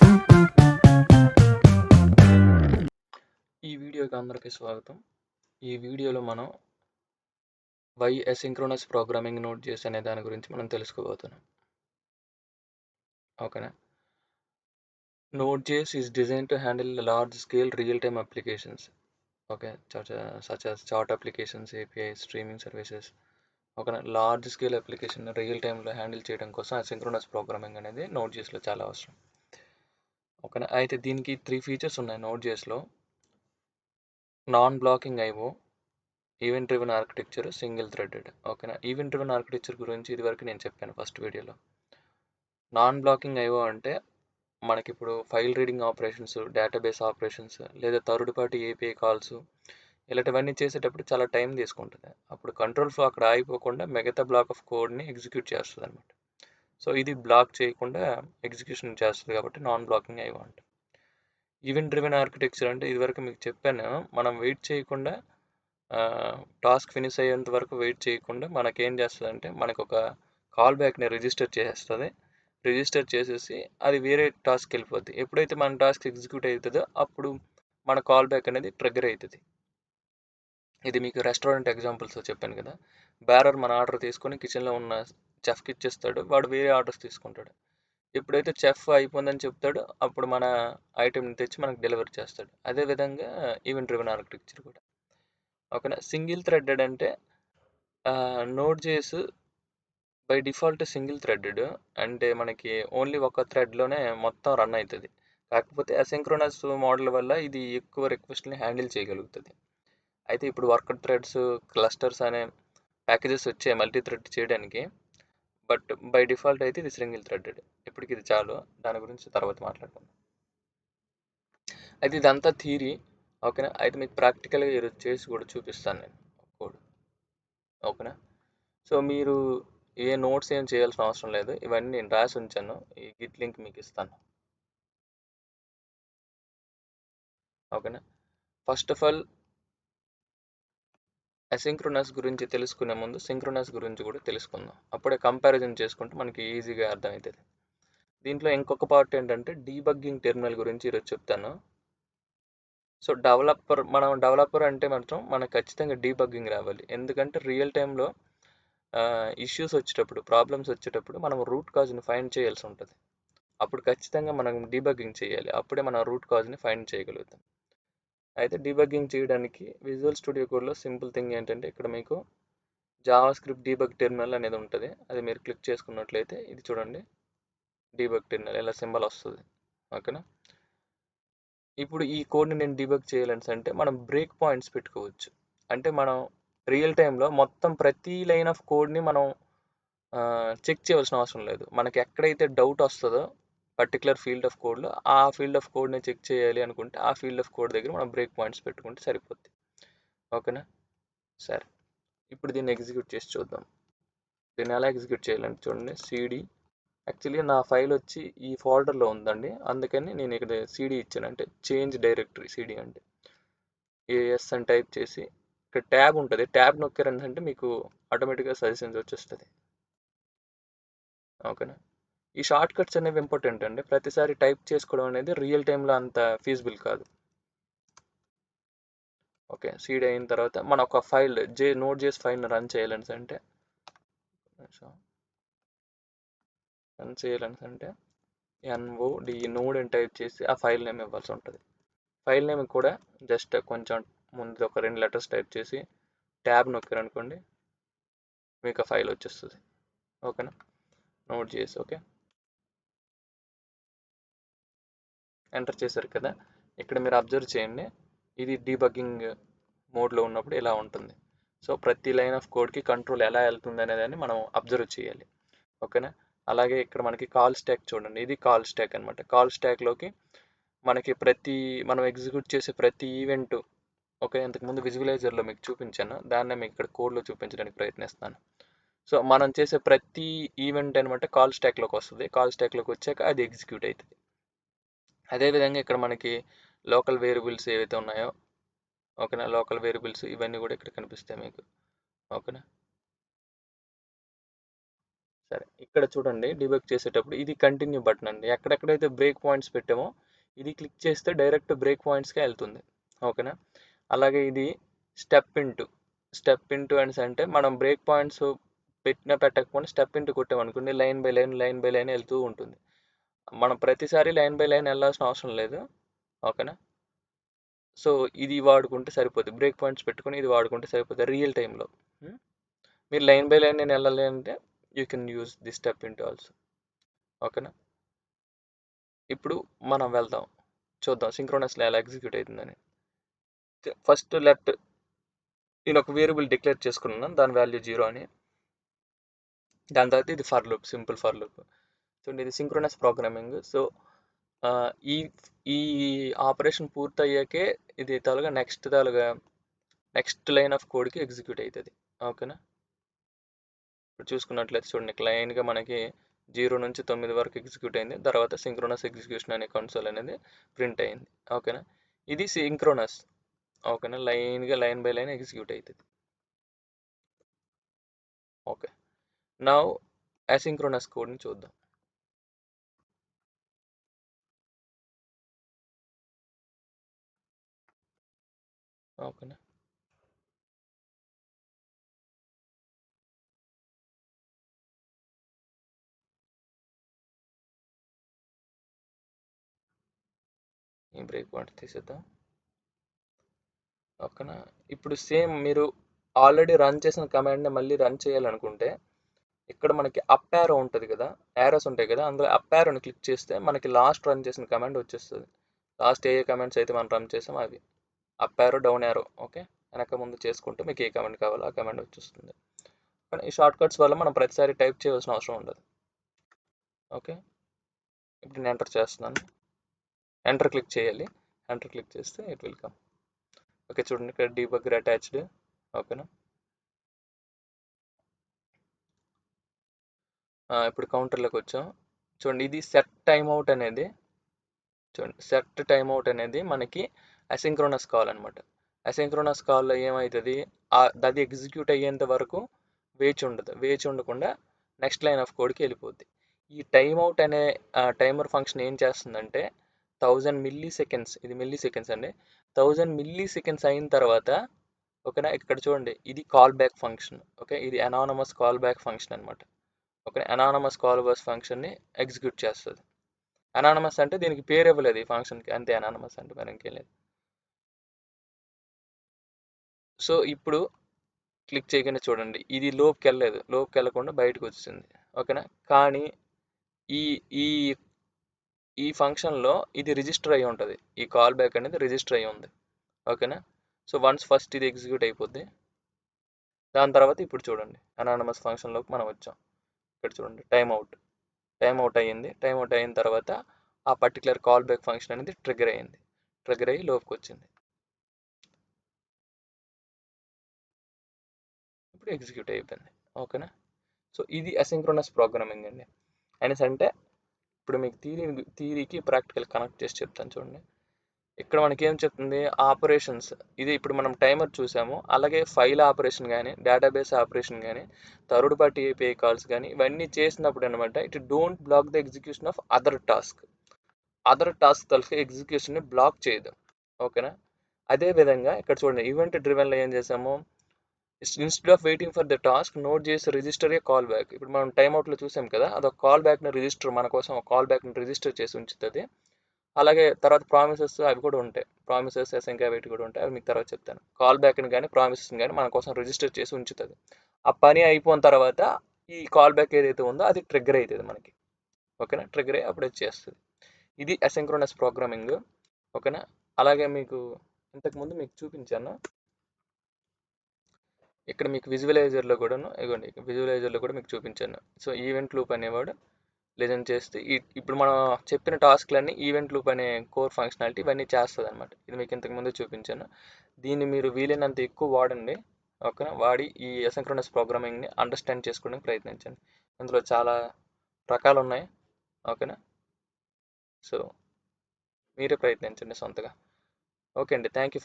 ఈ వీడియోకి అందరికీ స్వాగతం. ఈ వీడియోలో మనం why asynchronous programming Node JS అనే దాని గురించి మనం తెలుసుకోబోతున్నాం. ఓకేనా? Node.js is designed to handle large-scale real-time applications. Okay, such as chart applications, APIs, streaming services. ఓకేనా? లార్జ్ స్కేల్ అప్లికేషన్ రియల్ టైంలో హ్యాండిల్ చేయడం కోసం అసింక్రోనస్ ప్రోగ్రామింగ్ అనేది Node.jsలో చాలా అవసరం. ఓకేనా? అయితే దీనికి 3 ఫీచర్స్ ఉన్నాయి Node.jsలో. Non blocking IO, event driven architecture, single threaded. ఓకేనా? ఈవెంట్ డ్రివెన్ ఆర్కిటెక్చర్ గురించి ఇదివరకు నేను చెప్పాను ఫస్ట్ వీడియోలో. నాన్ బ్లాకింగ్ IO అంటే మనకి ఇప్పుడు file reading operations, database operations లేదా థర్డ్ పార్టీ API కాల్స్ ఇలాంటివన్నీ చేసేటప్పుడు చాలా టైం తీసుకుంటుంది. అప్పుడు కంట్రోల్ ఫ్లో అక్కడ ఆగిపోకుండా మిగతా బ్లాక్ ఆఫ్ కోడ్ని ఎగ్జిక్యూట్ చేస్తుంది అనమాట. సో ఇది బ్లాక్ చేయకుండా ఎగ్జిక్యూషన్ చేస్తుంది కాబట్టి నాన్ బ్లాకింగ్ IO అంట. ఈవెంట్ డ్రివెన్ ఆర్కిటెక్చర్ అంటే ఇదివరకు మీకు చెప్పాను, మనం వెయిట్ చేయకుండా టాస్క్ ఫినిష్ అయ్యేంత వరకు వెయిట్ చేయకుండా మనకేం చేస్తుంది అంటే మనకు ఒక కాల్ బ్యాక్ని రిజిస్టర్ చేసేస్తుంది. రిజిస్టర్ చేసేసి అది వేరే టాస్క్ వెళ్ళిపోద్ది. ఎప్పుడైతే మన టాస్క్ ఎగ్జిక్యూట్ అవుతుందో అప్పుడు మన కాల్ బ్యాక్ అనేది ట్రిగ్గర్ అవుతుంది. ఇది మీకు రెస్టారెంట్ ఎగ్జాంపుల్స్ చెప్పాను కదా. బ్యారర్ మన ఆర్డర్ తీసుకొని కిచెన్లో ఉన్న చెఫ్కి ఇచ్చేస్తాడు, వాడు వేరే ఆర్డర్స్ తీసుకుంటాడు. ఎప్పుడైతే చెఫ్ అయిపోయిందని చెప్తాడో అప్పుడు మన ఐటెంని తెచ్చి మనకు డెలివరీ చేస్తాడు. అదేవిధంగా ఈవెంట్ డ్రివెన్ ఆర్కిటెక్చర్ కూడా. ఓకేనా? సింగిల్ థ్రెడెడ్ అంటే Node.js by default single threaded అంటే మనకి ఓన్లీ ఒక థ్రెడ్లోనే మొత్తం రన్ అవుతుంది. కాకపోతే అసింక్రోనస్ మోడల్ వల్ల ఇది ఎక్కువ రిక్వెస్ట్ని హ్యాండిల్ చేయగలుగుతుంది. అయితే ఇప్పుడు వర్కర్ థ్రెడ్స్, క్లస్టర్స్ అనే ప్యాకేజెస్ వచ్చాయి మల్టీ థ్రెడ్ చేయడానికి. బట్ బై డిఫాల్ట్ అయితే ఇది సింగిల్ థ్రెడెడ్. ఇప్పటికి ఇది చాలు, దాని గురించి తర్వాత మాట్లాడుకుందాం. అయితే ఇదంతా థియరీ. ఓకేనా? అయితే మీకు ప్రాక్టికల్గా ఈరోజు చేసి కూడా చూపిస్తాను నేను కోడ్. ఓకేనా? సో మీరు ఏ నోట్స్ ఏం చేయాల్సిన అవసరం లేదు, ఇవన్నీ నేను రాసి ఉంచాను. ఈ గిట్ లింక్ మీకు ఇస్తాను. ఓకేనా? ఫస్ట్ ఆఫ్ ఆల్ అసింక్రోనస్ గురించి తెలుసుకునే ముందు సింక్రోనస్ గురించి కూడా తెలుసుకుందాం. అప్పుడే కంపారిజన్ చేసుకుంటే మనకి ఈజీగా అర్థమవుతుంది. దీంట్లో ఇంకొక పార్ట్ ఏంటంటే డీబగ్గింగ్ టెర్మినల్ గురించి ఈరోజు చెప్తాను. సో మనం డెవలపర్ అంటే మాత్రం మనకు ఖచ్చితంగా డీబగ్గింగ్ రావాలి. ఎందుకంటే రియల్ టైంలో ఇష్యూస్ వచ్చేటప్పుడు, ప్రాబ్లమ్స్ వచ్చేటప్పుడు మనం రూట్ కాజ్ని ఫైండ్ చేయాల్సి ఉంటుంది. అప్పుడు ఖచ్చితంగా మనం డీబగ్గింగ్ చేయాలి. అప్పుడే మనం రూట్ కాజ్ని ఫైండ్ చేయగలుగుతాం. అయితే డీబగ్గింగ్ చేయడానికి విజువల్ స్టూడియో కోడ్లో సింపుల్ థింగ్ ఏంటంటే ఇక్కడ మీకు జావా స్క్రిప్ట్ డీబగ్ టెర్మినల్ అనేది ఉంటుంది. అది మీరు క్లిక్ చేసుకున్నట్లయితే ఇది చూడండి, డీబగ్ టెర్మినల్ ఇలా సింబల్ వస్తుంది. ఓకేనా? ఇప్పుడు ఈ కోడ్ని నేను డీబగ్ చేయాలని అంటే మనం బ్రేక్ పాయింట్స్ పెట్టుకోవచ్చు. అంటే మనం రియల్ టైంలో మొత్తం ప్రతి లైన్ ఆఫ్ కోడ్ని మనం చెక్ చేయవలసిన అవసరం లేదు. మనకి ఎక్కడైతే డౌట్ వస్తుందో పర్టికులర్ ఫీల్డ్ ఆఫ్ కోడ్లో ఆ ఫీల్డ్ ఆఫ్ కోడ్ని చెక్ చేయాలి అనుకుంటే ఆ ఫీల్డ్ ఆఫ్ కోడ్ దగ్గర మనం బ్రేక్ పాయింట్స్ పెట్టుకుంటే సరిపోద్ది. ఓకేనా? సరే, ఇప్పుడు దీన్ని ఎగ్జిక్యూట్ చేసి చూద్దాం. దీన్ని ఎలా ఎగ్జిక్యూట్ చేయాలంటే చూడండి, CD. యాక్చువల్లీ నా ఫైల్ వచ్చి ఈ ఫోల్డర్లో ఉందండి, అందుకని నేను ఇక్కడ CD ఇచ్చాను. అంటే చేంజ్ డైరెక్టరీ CD అంటే AS అని టైప్ చేసి ఇక్కడ ట్యాబ్ ఉంటుంది, ట్యాబ్ నొక్కారంటే మీకు ఆటోమేటిక్గా సజెషన్స్ వచ్చేస్తుంది. ఓకేనా? ఈ షార్ట్ కట్స్ అనేవి ఇంపార్టెంట్ అండి. ప్రతిసారి టైప్ చేసుకోవడం అనేది రియల్ టైంలో అంత ఫీజిబుల్ కాదు. ఓకే, సీడ్ అయిన తర్వాత మన ఒక ఫైల్ Node.js ఫైల్ని రన్ చేయాలని అంటే node అని టైప్ చేసి ఆ ఫైల్ నేమ్ ఇవ్వాల్సి ఉంటుంది. ఫైల్ నేమ్ కూడా జస్ట్ కొంచెం ముందు ఒక 2 లెటర్స్ టైప్ చేసి ట్యాబ్ నొక్కారనుకోండి మీకు ఆ ఫైల్ వచ్చేస్తుంది. ఓకేనా? Node.js. ఓకే, ఎంటర్ చేశారు కదా. ఇక్కడ మీరు అబ్జర్వ్ చేయండి, ఇది డీబగ్గింగ్ మోడ్లో ఉన్నప్పుడు ఇలా ఉంటుంది. సో ప్రతి లైన్ ఆఫ్ కోడ్కి కంట్రోల్ ఎలా వెళ్తుంది అనేదాన్ని మనం అబ్జర్వ్ చేయాలి. ఓకేనా? అలాగే ఇక్కడ మనకి కాల్ స్టాక్ చూడండి, ఇది కాల్ స్టాక్ అనమాట. కాల్ స్టాక్లోకి మనకి మనం ఎగ్జిక్యూట్ చేసే ప్రతి ఈవెంట్, ఓకే, ఇంతకుముందు విజువలైజర్లో మీకు చూపించాను, దాన్నే మీకు ఇక్కడ కోడ్లో చూపించడానికి ప్రయత్నిస్తాను. సో మనం చేసే ప్రతి ఈవెంట్ అనమాట కాల్ స్టాక్లోకి వస్తుంది. కాల్ స్టాక్లోకి వచ్చాక అది ఎగ్జిక్యూట్ అవుతుంది. అదేవిధంగా ఇక్కడ మనకి లోకల్ వేరియబుల్స్ ఏవైతే ఉన్నాయో, ఓకేనా, లోకల్ వేరియబుల్స్ ఇవన్నీ కూడా ఇక్కడ కనిపిస్తాయి మీకు. ఓకేనా? సరే, ఇక్కడ చూడండి డీబగ్ చేసేటప్పుడు ఇది కంటిన్యూ బటన్ అండి. ఎక్కడెక్కడైతే బ్రేక్ పాయింట్స్ పెట్టామో ఇది క్లిక్ చేస్తే డైరెక్ట్ బ్రేక్ పాయింట్స్కే వెళ్తుంది. ఓకేనా. అలాగే ఇది స్టెప్ ఇంటూ అంటే మనం బ్రేక్ పాయింట్స్ పెట్టకపోయినా స్టెప్ ఇంటూ కొట్టామనుకోండి లైన్ బై లైన్ వెళ్తూ ఉంటుంది. మనం ప్రతిసారి లైన్ బై లైన్ వెళ్ళాల్సిన అవసరం లేదు. ఓకేనా. సో ఇది వాడుకుంటే సరిపోతుంది. బ్రేక్ పాయింట్స్ పెట్టుకుని ఇది వాడుకుంటే సరిపోతుంది రియల్ టైంలో. మీరు లైన్ బై లైన్ నేను వెళ్ళాలి అంటే you can use the step into also. ఓకేనా. ఇప్పుడు మనం వెళ్దాం, చూద్దాం సింక్రోనస్లో ఎలా ఎగ్జిక్యూట్ అవుతుందని. ఫస్ట్ నేను ఒక వేరియబుల్ డిక్లేర్ చేసుకున్నాను, దాని వాల్యూ 0 అని. దాని తర్వాత ఇది for loop, simple for loop. చూడండి ఇది సింక్రోనస్ ప్రోగ్రామింగ్. సో ఈ ఈ ఆపరేషన్ పూర్తయ్యాకే ఇది నెక్స్ట్ లైన్ ఆఫ్ కోడ్కి ఎగ్జిక్యూట్ అవుతుంది. ఓకేనా. ఇప్పుడు చూసుకున్నట్లయితే చూడండి లైన్గా మనకి 0 నుంచి 9 వరకు ఎగ్జిక్యూట్ అయింది. తర్వాత సింక్రోనస్ ఎగ్జిక్యూషన్ అనే కన్సోల్ అనేది ప్రింట్ అయింది. ఓకేనా. ఇది సింక్రోనస్. ఓకేనా. లైన్ బై లైన్ ఎగ్జిక్యూట్ అవుతుంది. ఓకే, నౌ అసింక్రోనస్ కోడ్ని చూద్దాం. ఓకేనా. ఈ బ్రేక్ పాయింట్ తీసేద్దాం. ఓకేనా. ఇప్పుడు సేమ్ మీరు ఆల్రెడీ రన్ చేసిన కమాండ్ని మళ్ళీ రన్ చేయాలనుకుంటే ఇక్కడ మనకి అప్ యారో ఉంటుంది కదా, యారోస్ ఉంటాయి కదా, అందులో అప్ యారోని క్లిక్ చేస్తే మనకి లాస్ట్ రన్ చేసిన కమాండ్ వచ్చేస్తుంది. లాస్ట్ ఏ కమాండ్స్ అయితే మనం రన్ చేసామో అవి up arrow down arrow. Okay, వెనక ముందు చేసుకుంటే మీకు ఏ కమాండ్ కావాలో ఆ కమాండ్ వచ్చేస్తుంది. కానీ ఈ షార్ట్ కట్స్ వల్ల మనం ప్రతిసారి టైప్ చేయవలసిన అవసరం ఉండదు. ఓకే, ఇప్పుడు నేను ఎంటర్ చేస్తున్నాను. ఎంటర్ క్లిక్ చేయాలి. ఎంటర్ క్లిక్ చేస్తే ఇట్ విల్ కమ్. ఓకే, చూడండి ఇక్కడ డీబగ్గర్ అటాచ్డ్. ఓకేనా. ఇప్పుడు కౌంటర్లోకి వచ్చాం. చూడండి ఇది సెట్ టైమ్ అవుట్ అనేది మనకి అసింక్రోనస్ కాల్ అనమాట. అసింక్రోనస్ కాల్లో ఏమవుతుంది, అది ఎగ్జిక్యూట్ అయ్యేంత వరకు వేచి ఉండకుండా నెక్స్ట్ లైన్ ఆఫ్ కోడ్కి వెళ్ళిపోద్ది. ఈ టైమ్ అవుట్ అనే టైమర్ ఫంక్షన్ ఏం చేస్తుందంటే 1000 మిల్లీ సెకండ్స్, ఇది మిల్లీ సెకండ్స్ అండి, 1000 మిల్లీ సెకండ్స్ అయిన తర్వాత ఓకేనా. ఇక్కడ చూడండి ఇది కాల్ బ్యాక్ ఫంక్షన్. ఓకే, ఇది అనానమస్ కాల్ బ్యాక్ ఫంక్షన్ అనమాట. ఓకే, అనానమస్ కాల్ బ్యాక్ ఫంక్షన్ని ఎగ్జిక్యూట్ చేస్తుంది. అనానమస్ అంటే దీనికి పేరు ఇవ్వలేదు ఈ ఫంక్షన్కి, అంతే. అనానమస్ అంటే మరి ఇంకేం లేదు. సో ఇప్పుడు క్లిక్ చేయగానే చూడండి ఇది లోపుకి వెళ్ళకుండా బయటకు వచ్చింది. ఓకేనా. కానీ ఈ ఈ ఈ ఫంక్షన్లో ఇది రిజిస్టర్ అయి ఉంటుంది, ఈ కాల్ బ్యాక్ అనేది రిజిస్టర్ అయి ఉంది. ఓకేనా. సో వన్స్ ఫస్ట్ ఇది ఎగ్జిక్యూట్ అయిపోద్ది. దాని తర్వాత ఇప్పుడు చూడండి అనానమస్ ఫంక్షన్లోకి మనం వచ్చాం. ఇక్కడ చూడండి టైమ్ అవుట్ అయ్యింది. టైమ్ అవుట్ అయిన తర్వాత ఆ పర్టికులర్ కాల్ బ్యాక్ ఫంక్షన్ అనేది ట్రిగ్గర్ అయ్యి లోపుకి వచ్చింది. ఇప్పుడు ఎగ్జిక్యూట్ అయిపోయింది. ఓకేనా. సో ఇది అసింక్రోనస్ ప్రోగ్రామింగ్ అండి. అంటే ఇప్పుడు మీకు థియరీకి ప్రాక్టికల్ కనెక్ట్ చేసి చెప్తాను చూడండి. ఇక్కడ మనకి ఏం చెప్తుంది, ఆపరేషన్స్. ఇది ఇప్పుడు మనం టైమర్ చూసాము, అలాగే ఫైల్ ఆపరేషన్ కానీ, డేటాబేస్ ఆపరేషన్ కానీ, థర్డ్ పార్టీ ఏపీఐ కాల్స్ కానీ, ఇవన్నీ చేసినప్పుడు అనమాట it don't block the execution of other task తలకి ఎగ్జిక్యూషన్ని బ్లాక్ చేయదు. ఓకేనా. అదేవిధంగా ఇక్కడ చూడండి ఈవెంట్ డ్రివెన్లో ఏం చేసాము, instead of waiting for the task note చేసి రిజిస్టర్ ఏ కాల్ బ్యాక్. ఇప్పుడు మనం టైమ్అవుట్లో చూసాం కదా, అదొక కాల్ బ్యాక్ని మన కోసం ఒక కాల్ బ్యాక్ని రిజిస్టర్ చేసి ఉంచుతుంది. అలాగే తర్వాత ప్రామిసెస్ అవి కూడా ఉంటాయి, ప్రామిసెస్ ఇంకా వెయిట్ కూడా ఉంటాయి, అవి మీకు తర్వాత చెప్తాను. కాల్ బ్యాక్ని కానీ ప్రామిసెస్ని కానీ మన కోసం రిజిస్టర్ చేసి ఉంచుతుంది. ఆ పని అయిపోయిన తర్వాత ఈ కాల్ బ్యాక్ ఏదైతే ఉందో అది ట్రిగ్గర్ అవుతుంది మనకి. ఓకేనా, ట్రిగ్గర్ అయ్యి అప్పుడు చేస్తుంది. ఇది అసింక్రోనస్ ప్రోగ్రామింగ్. ఓకేనా. అలాగే మీకు ఇంతకుముందు మీకు చూపించాను, ఇక్కడ మీకు విజువలైజర్లో కూడా మీకు చూపించాను. సో ఈవెంట్ లూప్ అనేవాడు లెజెండ్ చేస్తే ఇప్పుడు మనం చెప్పిన టాస్క్లన్నీ ఈవెంట్ లూప్ అనే కోర్ ఫంక్షనాలిటీ ఇవన్నీ చేస్తుంది అనమాట. ఇది మీకు ఇంతకుముందు చూపించాను. దీన్ని మీరు వీలైనంత ఎక్కువ వాడండి. ఓకేనా. వాడి ఈ అసింక్రోనస్ ప్రోగ్రామింగ్ని అండర్స్టాండ్ చేసుకోవడానికి ప్రయత్నించండి. అందులో చాలా రకాలు ఉన్నాయి. ఓకేనా. సో మీరే ప్రయత్నించండి సొంతగా. ఓకే అండి, థ్యాంక్ యూ.